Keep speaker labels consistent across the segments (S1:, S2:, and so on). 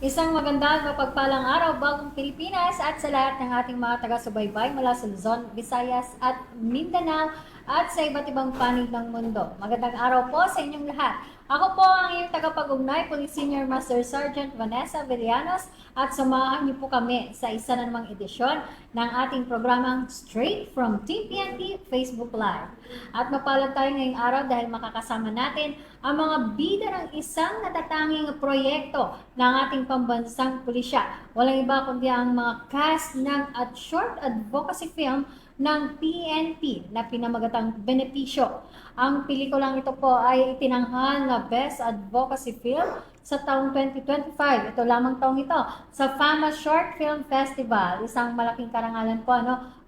S1: Isang magandang mapagpalang araw, bagong Pilipinas at sa lahat ng ating mga taga-subaybay mula sa Luzon, Visayas at Mindanao at sa iba't ibang panig ng mundo. Magandang araw po sa inyong lahat. Ako po ang iyong tagapag-ugnay, Police Senior Master Sergeant Vanessa Villanos at samahan niyo po kami sa isa na namang edisyon ng ating programang Straight from Team PNP Facebook Live. At mapalad tayo ngayong araw dahil makakasama natin ang mga bida ng isang natatanging proyekto ng ating pambansang pulisya. Walang iba kundi ang mga cast ng at short advocacy film ng PNP na pinamagatang Benepisyo. Ang pelikulang ito po ay itinanghal na Best Advocacy Film sa taong 2025. Ito lamang taong ito sa FAMA Short Film Festival. Isang malaking karangalan po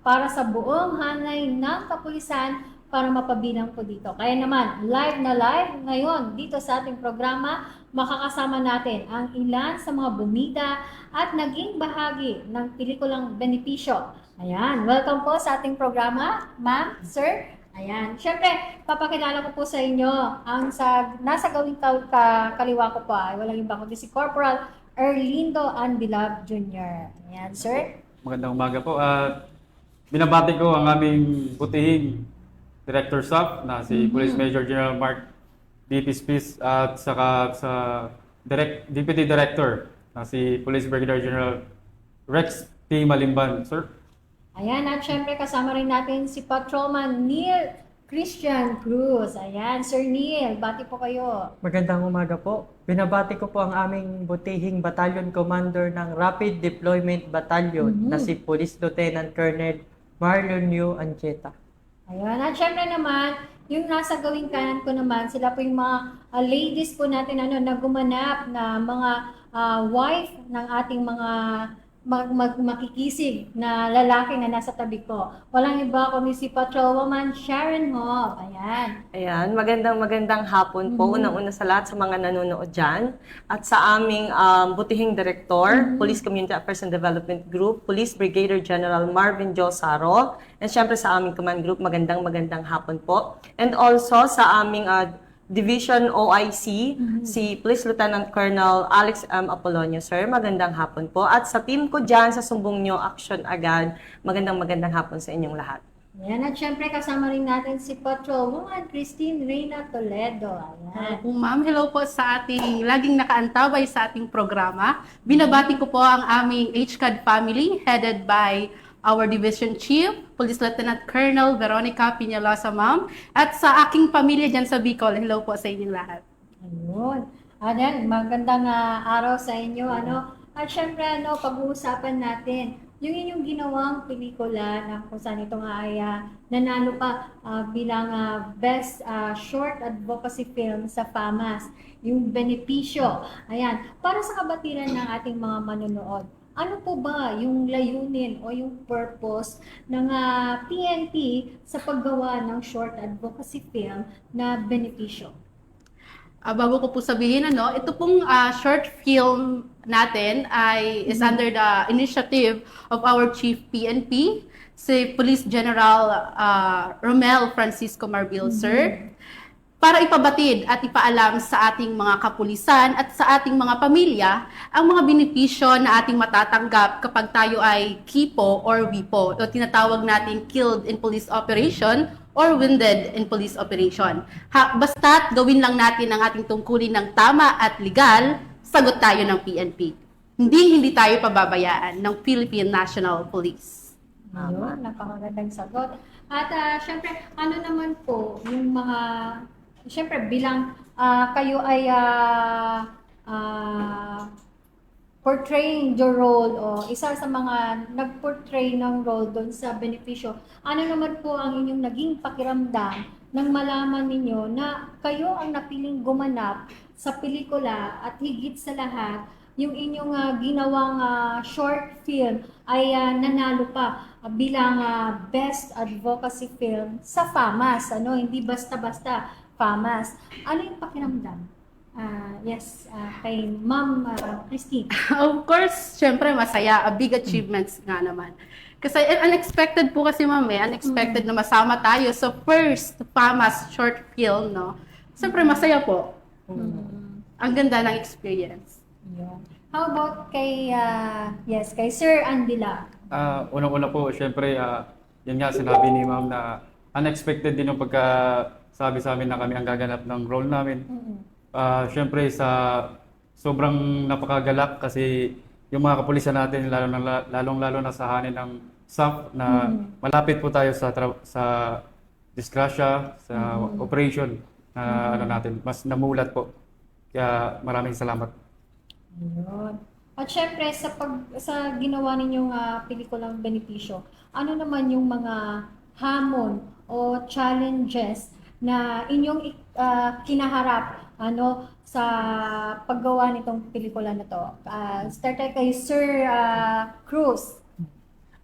S1: para sa buong hanay ng kapulisan para mapabilang po dito. Kaya naman, live na live ngayon dito sa ating programa, makakasama natin ang ilan sa mga bumida at naging bahagi ng pelikulang Benepisyo. Ayan, welcome po sa ating programa, ma'am, sir. Ayan, syempre, papakilala ko po sa inyo ang nasa gawing kaliwa ko po ay walang iba kundi si Corporal Erlindo Anbilab Jr. Ayan, sir.
S2: Magandang umaga po. Binabati ko ang aming butihing Director Staff na si Police Major General Mark D. Pispis at saka sa Deputy Director na si Police Brigadier General Rex T. Malimban. Sir?
S1: Ayan, at syempre kasama rin natin si Patrolman Neil Christian Cruz. Ayan, Sir Neil, bati po kayo.
S3: Magandang umaga po. Binabati ko po ang aming butihing Battalion Commander ng Rapid Deployment Battalion na si Police Lieutenant Colonel Marlon Yu Ancheta.
S1: Ayan, at syempre naman, yung nasa gawing kanan ko naman, sila po yung mga ladies po natin na gumanap na mga wife ng ating mga makikisig na lalaki na nasa tabi ko. Walang iba kundi si Patrolwoman Sharon Hope. Ayan.
S4: Ayan, magandang hapon po. Unang-una sa lahat sa mga nanonood dyan. At sa aming butihing direktor, Police Community Affairs and Development Group, Police Brigadier General Marvin Josaro. And syempre sa aming command group, magandang hapon po. And also sa aming Division OIC, si Police Lieutenant Colonel Alex M. Apolonio, sir. Magandang hapon po. At sa team ko dyan, sa Sumbong Nyo, Action Agad, magandang hapon sa inyong lahat.
S1: Ayan, at syempre kasama rin natin si Patrolwoman Christine Reyna Toledo. Ayan.
S5: Ma'am, hello po sa ating laging nakaantabay sa ating programa. Binabati ko po ang aming HCAD family headed by our Division Chief, Police Lieutenant Colonel Veronica Piñalosa, ma'am. At sa aking pamilya dyan sa Bicol, hello po sa inyong lahat.
S1: Ayun. Ayan, magandang araw sa inyo. At syempre, pag-uusapan natin yung inyong ginawang pelikula na kung saan ito nga ay nanalo pa bilang Best Short Advocacy Film sa FAMAS, yung Benepisyo. Ayan, para sa kabatiran ng ating mga manonood, ano po ba yung layunin o yung purpose ng PNP sa paggawa ng short advocacy film na Benepisyo?
S5: Bago ko po sabihin, ito pong short film natin is under the initiative of our Chief PNP, si Police General Romel Francisco Marbil, sir, para ipabatid at ipaalam sa ating mga kapulisan at sa ating mga pamilya ang mga benepisyo na ating matatanggap kapag tayo ay KIPO or WIPO, o tinatawag natin Killed in Police Operation or Wounded in Police Operation. Basta't gawin lang natin ang ating tungkulin ng tama at legal, sagot tayo ng PNP. Hindi tayo pababayaan ng Philippine National Police.
S1: Ayun, napakagandang sagot. At syempre, ano naman po yung mga, syempre bilang kayo ay portraying the role o isa sa mga nag-portray ng role doon sa Benepisyo, ano naman po ang inyong naging pakiramdam nang malaman ninyo na kayo ang napiling gumanap sa pelikula at higit sa lahat, yung inyong ginawang short film ay nanalo pa bilang Best Advocacy Film sa FAMAS, hindi basta-basta FAMAS. Ano yung pakiramdam? Yes, kay Ma'am Christine.
S5: Of course, syempre masaya. A big achievements nga naman. Kasi unexpected po kasi ma'am unexpected na masama tayo sa first FAMAS short film, no? Syempre masaya po. Ang ganda ng experience.
S1: Yun. How about kay, kay Sir Andila?
S2: Unang-una po, syempre, yun nga, sinabi ni ma'am na unexpected din yung pagkasabi sa amin na kami ang gaganap ng role namin. Syempre, sobrang napakagalak kasi yung mga kapulisan natin, lalong-lalo na sa hanin ng SAF na malapit po tayo sa disgrasya, sa operation na natin. Mas namulat po. Kaya maraming salamat.
S1: Ayun. At syempre, sa ginawa ninyong pelikulang benepisyo, ano naman yung mga hamon o challenges na inyong kinaharap sa paggawa nitong pelikula na to? Start tayo kay Sir Cruz.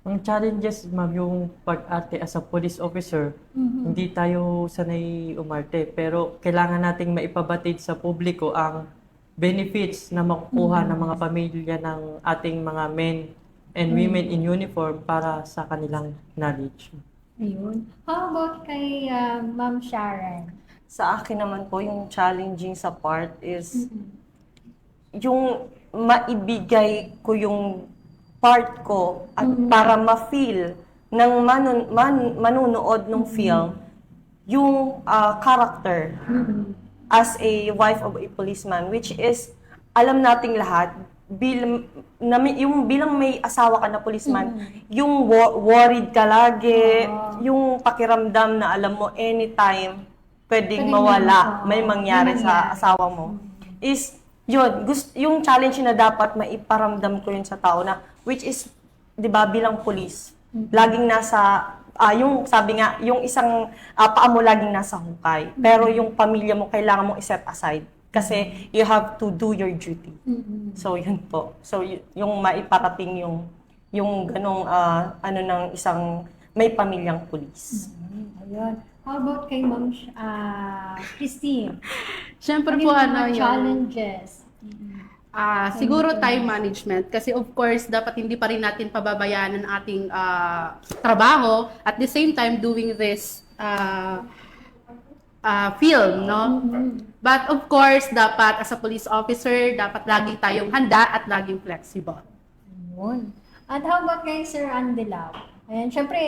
S3: Ang challenges, ma'am, yung pag-arte as a police officer, hindi tayo sanay umarte. Pero kailangan nating maipabatid sa publiko ang benefits na makukuha ng mga pamilya ng ating mga men and women in uniform para sa kanilang knowledge.
S1: Ayun. How about kay Ma'am Sharon?
S4: Sa akin naman po, yung challenging sa part is yung maibigay ko yung part ko at para ma-feel ng manunood ng film yung character as a wife of a policeman, which is, alam nating lahat, bilang may asawa ka na policeman, yung worried ka lagi, yung pakiramdam na alam mo anytime pwedeng mawala, may mangyari sa asawa mo, is yun, yung challenge na dapat maiparamdam ko yun sa tao na, which is, di ba, bilang police, laging nasa, yung sabi nga, yung isang paa mo laging nasa hukay. Pero yung pamilya mo, kailangan mo i-set aside. Kasi you have to do your duty. So, yun po. So, yung maiparating yung ganong, ng isang may pamilyang police.
S1: Ayun. How about kay Ma'am Christine?
S5: Siyempre
S1: Ano
S5: po,
S1: yung mga
S5: yung
S1: challenges?
S5: siguro time management kasi of course dapat hindi pa rin natin pababayaan ang ating trabaho at the same time doing this film, no? But of course dapat as a police officer dapat lagi tayong handa at laging flexible.
S1: Ayun. At how about kay Sir Andelao? Ayan, syempre,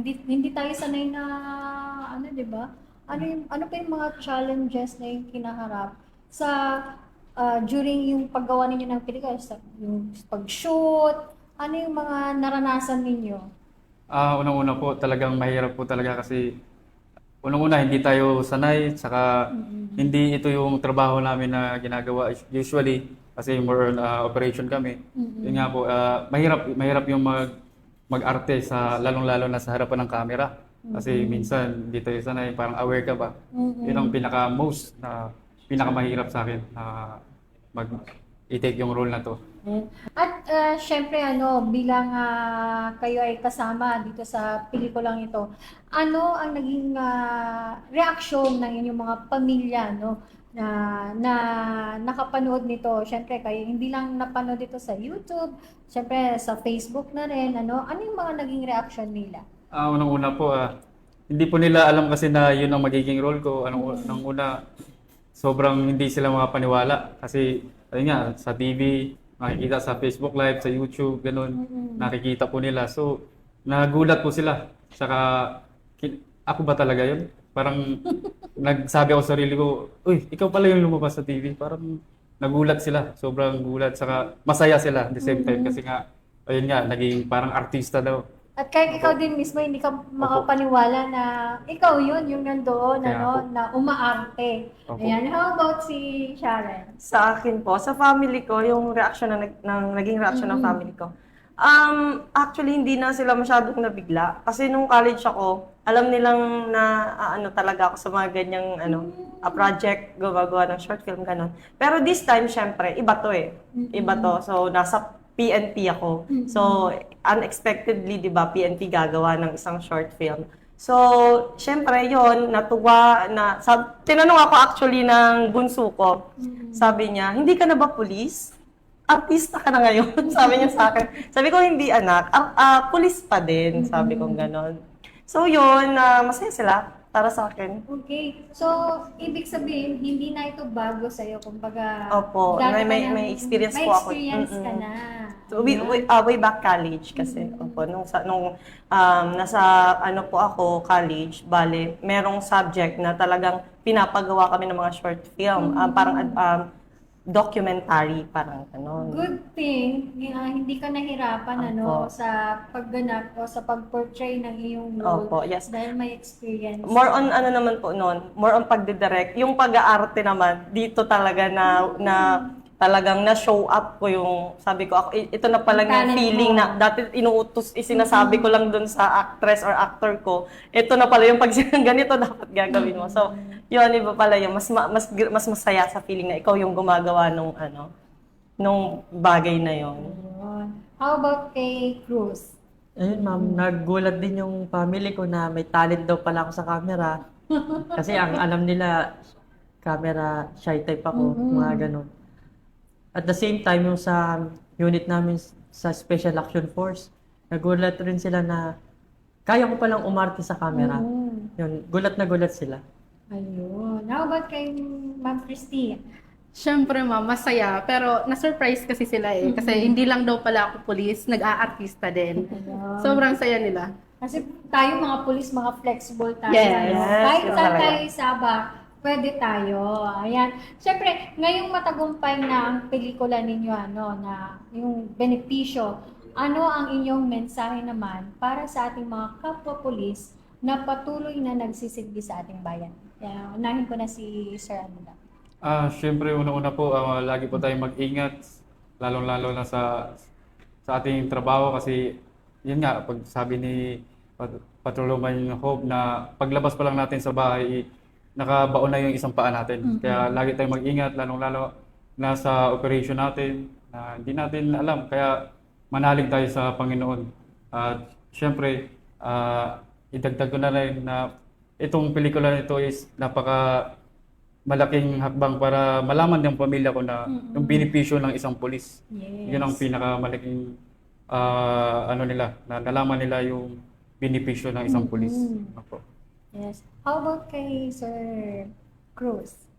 S1: hindi tayo sanay na, di ba? Ano pa yung mga challenges na yung kinaharap sa during yung paggawa ninyo ng pelikula, yung pag-shoot, ano yung mga naranasan ninyo?
S2: Unang-una po, talagang mahirap po talaga kasi unang-una hindi tayo sanay, saka hindi ito yung trabaho namin na ginagawa usually kasi more on operation kami. Yun nga po, mahirap yung mag-arte sa lalong-lalo na sa harapan ng camera. Kasi minsan hindi tayo sanay, parang aware ka ba? Yun ang pinakamahirap sa akin na i-take yung role na to.
S1: At syempre bilang kayo ay kasama dito sa pelikulang ito, ano ang naging reaksyon ng inyong mga pamilya na nakapanood nito? Syempre kayo hindi lang napanood ito sa YouTube, syempre sa Facebook na rin, ano yung mga naging reaksyon nila?
S2: Unang-una po, hindi po nila alam kasi na yun ang magiging role ko. Nang una, sobrang hindi sila makapaniwala kasi ayun nga, sa TV, makikita sa Facebook Live, sa YouTube, ganun, nakikita po nila. So, nagulat po sila. Saka, ako ba talaga yun? Parang nagsabi ako sa sarili ko, uy, ikaw pala yung lumabas sa TV. Parang nagulat sila, sobrang gulat. Saka masaya sila at the same time kasi nga, ayun nga, naging parang artista daw.
S1: At kahit ikaw din mismo, hindi ka makapaniwala na ikaw yun, yung nandoon, na umaarte. Ayan, how about si Sharon?
S4: Sa akin po, sa family ko, yung reaction naging reaction ng family ko. Actually, hindi na sila masyadong nabigla. Kasi nung college ako, alam nilang na talaga ako sa mga ganyang project, gumagawa ng short film, gano'n. Pero this time, syempre, iba to eh. Iba to. So, nasa PNP ako. So, unexpectedly, di ba, PNP gagawa ng isang short film. So, syempre, yon natuwa na, tinanong ako actually ng bunso ko. Sabi niya, hindi ka na ba police? Artista ka na ngayon? Sabi niya sa akin. Sabi ko, hindi anak, police pa din. Sabi ko gano'n. So, yun, masaya sila. para sa akin.
S1: Okay. So, ibig sabihin, hindi na ito bago sa'yo. Kumbaga,
S4: Opo,
S1: dati ka
S4: may experience
S1: may
S4: po ako.
S1: experience ka
S4: Mm-mm.
S1: na.
S4: So, way back college kasi. Opo, nung nasa ano po ako, college, bale, merong subject na talagang pinapagawa kami ng mga short film. Parang documentary, parang ano.
S1: Good thing, hindi ka nahirapan
S4: Opo.
S1: sa pagganap o sa pag-portray ng iyong role.
S4: Opo, yes.
S1: Dahil may experience.
S4: More on ano naman po noon, more on pagdidirect. Yung pag-aarte naman, dito talaga na talagang na-show up ko yung, sabi ko, ako, ito na pala yung
S1: Talent
S4: feeling
S1: mo.
S4: na dati inuutos, isinasabi ko lang dun sa actress or actor ko, ito na pala yung pag ganito dapat gagawin mo. So, yun, iba pala yung mas masaya sa feeling na ikaw yung gumagawa nung bagay na yon.
S1: Ayun. How about kay Cruz?
S3: Ayun ma'am, naggulat din yung family ko na may talent daw pala ako sa camera. Kasi ang alam nila, camera shy type ako, mga ganun. At the same time, yung sa unit namin sa Special Action Force, nagulat rin sila na kaya ko palang umarte sa camera. Yun, gulat na gulat sila.
S1: Ayun. How about kay Ma'am Christy?
S5: Siyempre ma'am, masaya. Pero na-surprise kasi sila eh. Kasi hindi lang daw pala ako pulis, nag-aartista din.
S1: Ayun.
S5: Sobrang saya nila.
S1: Kasi tayo mga pulis, mga flexible tayo.
S5: Yes.
S1: Kahit
S4: Yes,
S1: saan
S4: talaga.
S1: tayo isabak, pwede tayo. Ayan. Siyempre, ngayong matagumpay na ang pelikula ninyo, na yung benepisyo, ano ang inyong mensahe naman para sa ating mga kapwa-pulis na patuloy na nagsisilbi sa ating bayan? Yan, unahin ko na si Sir Amanda.
S2: Siyempre, una-una po, lagi po tayong mag-ingat, lalong-lalo na sa ating trabaho kasi yun nga, pag sabi ni Patrolman Hope na paglabas pa lang natin sa bahay, nakabaon na yung isang paa natin. Kaya lagi tayong mag-ingat, lalong-lalo na sa operation natin na hindi natin alam. Kaya manalig tayo sa Panginoon. At siyempre, idagdag ko na rin na itong pelikula nito is napaka malaking hakbang para malaman ng pamilya ko na yung benepisyo ng isang pulis.
S1: Yes.
S2: Yun ang pinakamalaking ano nila, na nalaman nila yung benepisyo ng isang pulis. Opo.
S1: Yes. How about kay Sir Cruz?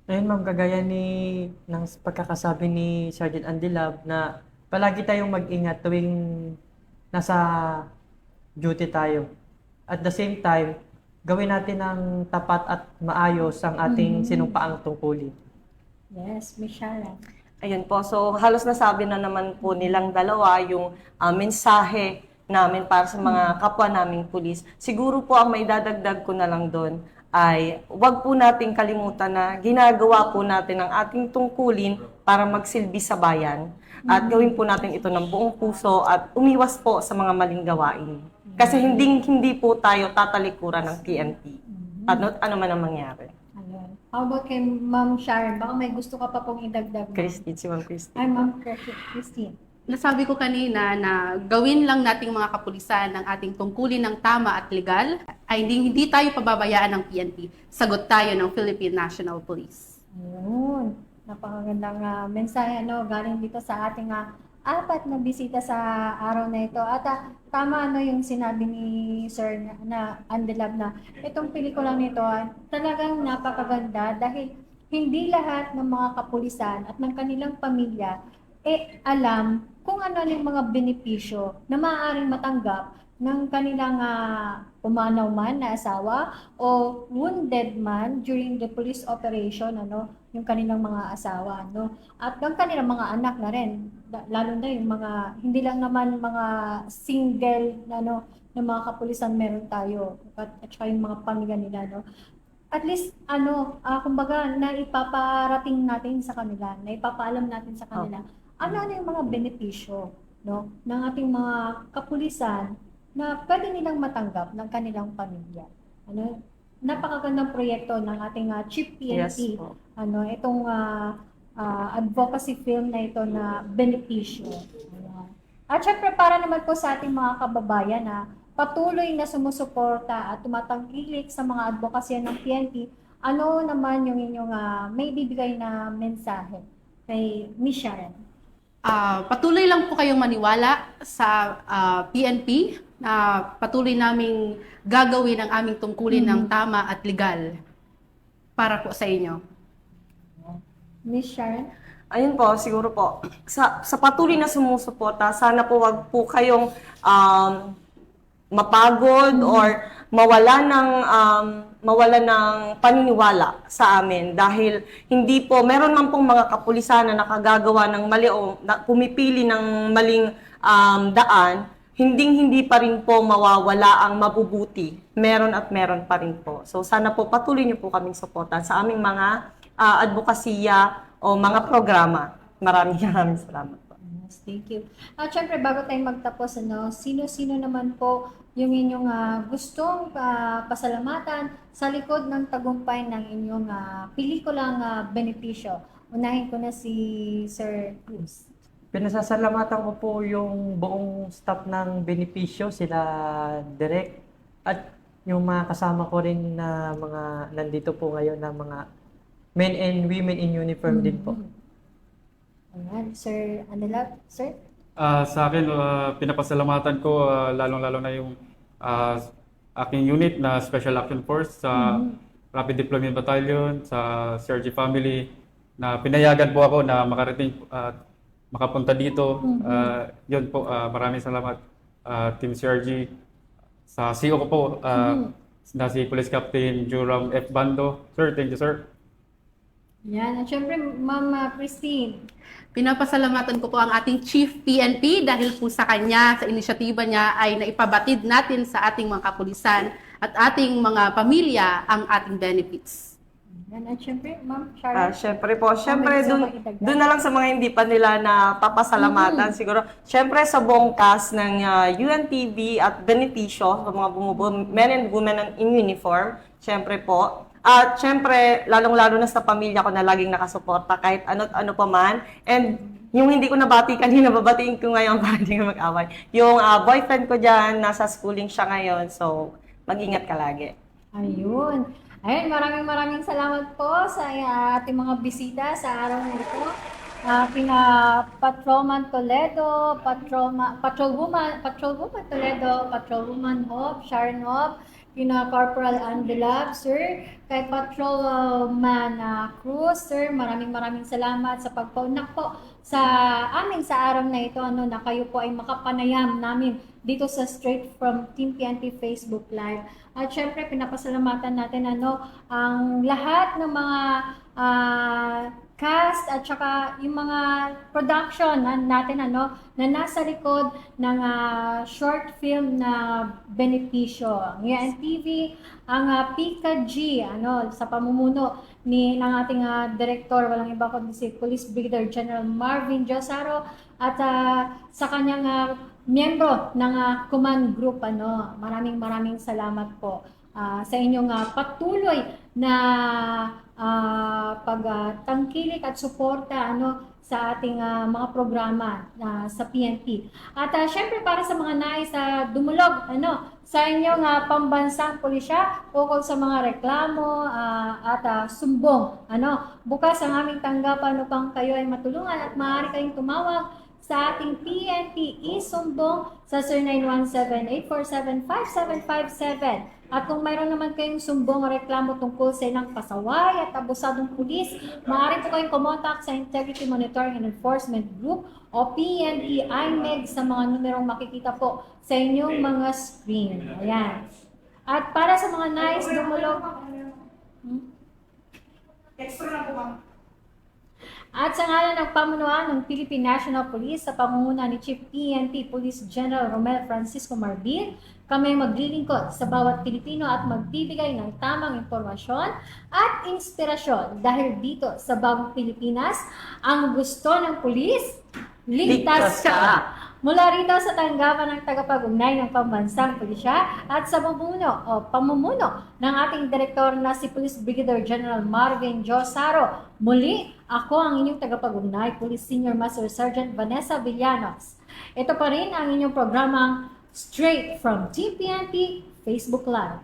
S3: Ayun ma'am, kagaya ng pagkakasabi ni Sergeant Andilab na palagi tayong mag-ingat tuwing nasa duty tayo. At the same time, gawin natin ng tapat at maayos ang ating sinumpaang tungkulin.
S1: Yes, Miss Sharon.
S4: Ayun po, so halos nasabi na naman po nilang dalawa yung mensahe namin para sa mga kapwa naming pulis. Siguro po ang may dadagdag ko na lang doon ay wag po nating kalimutan na ginagawa po natin ang ating tungkulin para magsilbi sa bayan at gawin po natin ito ng buong puso at umiwas po sa mga maling gawain. Kasi hindi po tayo tatalikuran ng PNP. Ano man ang mangyari.
S1: Ayun. How about kay Ma'am Sharon? Baka may gusto ka pa pong idagdag.
S4: Christine, si Ma'am Christine.
S1: Ay, Ma'am Christine.
S5: Nasabi ko kanina na gawin lang nating mga kapulisan ng ating tungkulin ng tama at legal ay hindi tayo pababayaan ng PNP. Sagot tayo ng Philippine National Police.
S1: Ayun. Napakagandang mensahe galing dito sa ating apat na bisita sa araw na ito. At tama yung sinabi ni Sir na Andilab na itong pelikula nito talagang napakaganda dahil hindi lahat ng mga kapulisan at ng kanilang pamilya alam kung ano yung mga benepisyo na maaaring matanggap ng kanilang umanaw man na asawa o wounded man during the police operation, yung kanilang mga asawa, at yung kanilang mga anak na rin, lalo na yung mga, hindi lang naman mga single na mga kapulisan meron tayo, at saka yung mga pamilya nila, At least, kumbaga, naipaparating natin sa kanila, naipapaalam natin sa kanila, ano yung mga benepisyo, ng ating mga kapulisan na pwede nilang matanggap ng kanilang pamilya. Napakagandang proyekto ng ating Chief PNP.
S4: Yes po.
S1: Itong advocacy film na ito na benepisyo. Ayan. At syempre para naman po sa ating mga kababayan na patuloy na sumusuporta at tumatangkilik sa mga advokasya ng PNP, ano naman yung inyong may bibigay na mensahe kay Miss Sharon?
S5: patuloy lang po kayong maniwala sa PNP na patuloy naming gagawin ang aming tungkulin ng tama at legal para po sa inyo.
S1: Miss Sharon?
S4: Ayun po, siguro po, sa patuloy na sumusuporta, sana po wag po kayong mapagod or mawala ng paniniwala sa amin dahil hindi po, meron man pong mga kapulisan na nakagagawa ng mali o pumipili ng maling daan, hindi pa rin po mawawala ang mabubuti. Meron at meron pa rin po. So sana po patuloy niyo po kaming suportahan sa aming mga advokasya o mga programa. Maraming salamat po.
S1: Yes, thank you. At syempre, bago tayo magtapos, sino-sino naman po yung inyong gustong pasalamatan sa likod ng tagumpay ng inyong pelikulang benepisyo? Unahin ko na si Sir Cruz.
S3: Pinasasalamatan ko po yung buong staff ng benepisyo, sila Direk, at yung mga kasama ko rin na mga nandito po ngayon na mga men and women in uniform din po.
S1: Ayan, Sir Anila, Sir?
S2: Sa akin, pinapasalamatan ko lalong-lalo na yung aking unit na Special Action Force sa Rapid Deployment Battalion, sa CRG family, na pinayagan po ako na makarating at makapunta dito. Yun po, maraming salamat Team CRG. Sa CEO ko po, na si Police Captain Joram F. Bando. Sir, thank you, sir.
S1: Yan. At syempre, Ma'am Christine.
S5: Pinapasalamatan ko po ang ating Chief PNP dahil po sa kanya, sa inisyatiba niya ay naipabatid natin sa ating mga kapulisan at ating mga pamilya ang ating benefits.
S1: Yan. At syempre, Ma'am Sharon.
S4: Syempre po, syempre
S1: may gusto kang idagdag?
S4: doon na lang sa mga hindi pa nila na papasalamatan siguro. Syempre sa buong cast ng UNTV at benepisyo, sa mga men and women in uniform, syempre po. At syempre, lalong-lalo na sa pamilya ko na laging nakasuporta kahit ano't ano pa man. And yung hindi ko nabati kanina, babatiin ko ngayon para hindi ko mag-away. Yung boyfriend ko dyan, nasa schooling siya ngayon, so mag-ingat ka lagi.
S1: Ayun. Ayun, maraming salamat po sa ating mga bisita sa araw na ito. Kina Patrolman Toledo, Patrolwoman Toledo, Patrolwoman Hope, Sharon Hope, kina Corporal Andelab, sir, kay Patrolman Cruz, sir, maraming salamat sa pagpaunak po sa amin sa araw na ito, na kayo po ay makapanayam namin dito sa Straight from Team PNP Facebook Live. At syempre, pinapasalamatan natin ang lahat ng mga cast at saka yung mga production natin na nasa likod ng short film na benepisyo. Ang UNTV, ang Pika G, sa pamumuno ng ating director, walang iba kundi si Police Brigadier General Marvin Josaro at sa kanyang miyembro ng command group. Maraming salamat po sa inyong patuloy na pagtangkilik at suporta sa ating mga programa sa PNP. At syempre para sa mga nais dumulog sa inyong pambansang pulisya ukol sa mga reklamo at sumbong. Bukas ang aming tanggapan upang kayo ay matulungan at maaari kayong tumawag sa ating PNP isumbong sa 0917-847-5757. At kung mayroon naman kayong sumbong o reklamo tungkol sa ilang pasaway at abusadong pulis, maaari po kayong kumontak sa Integrity Monitoring and Enforcement Group o PNP IMEG sa mga numerong makikita po sa inyong mga screen. Ayan. At para sa mga nais dumulog, at sa ngalan ng pamunuan ng Philippine National Police sa pamumuno ni Chief PNP Police General Romel Francisco Marbin, kami maglilingkod sa bawat Pilipino at magbibigay ng tamang impormasyon at inspirasyon dahil dito sa Bagong Pilipinas, ang gusto ng pulis, ligtas ka! Mula rito sa tanggapan ng tagapag-ugnay ng pambansang pulisya at sa pamumuno ng ating direktor na si Police Brigadier General Marvin Josaro, muli ako ang inyong tagapag-ugnay, Police Senior Master Sergeant Vanessa Villanos. Ito pa rin ang inyong programang Straight from Team PNP Facebook Live.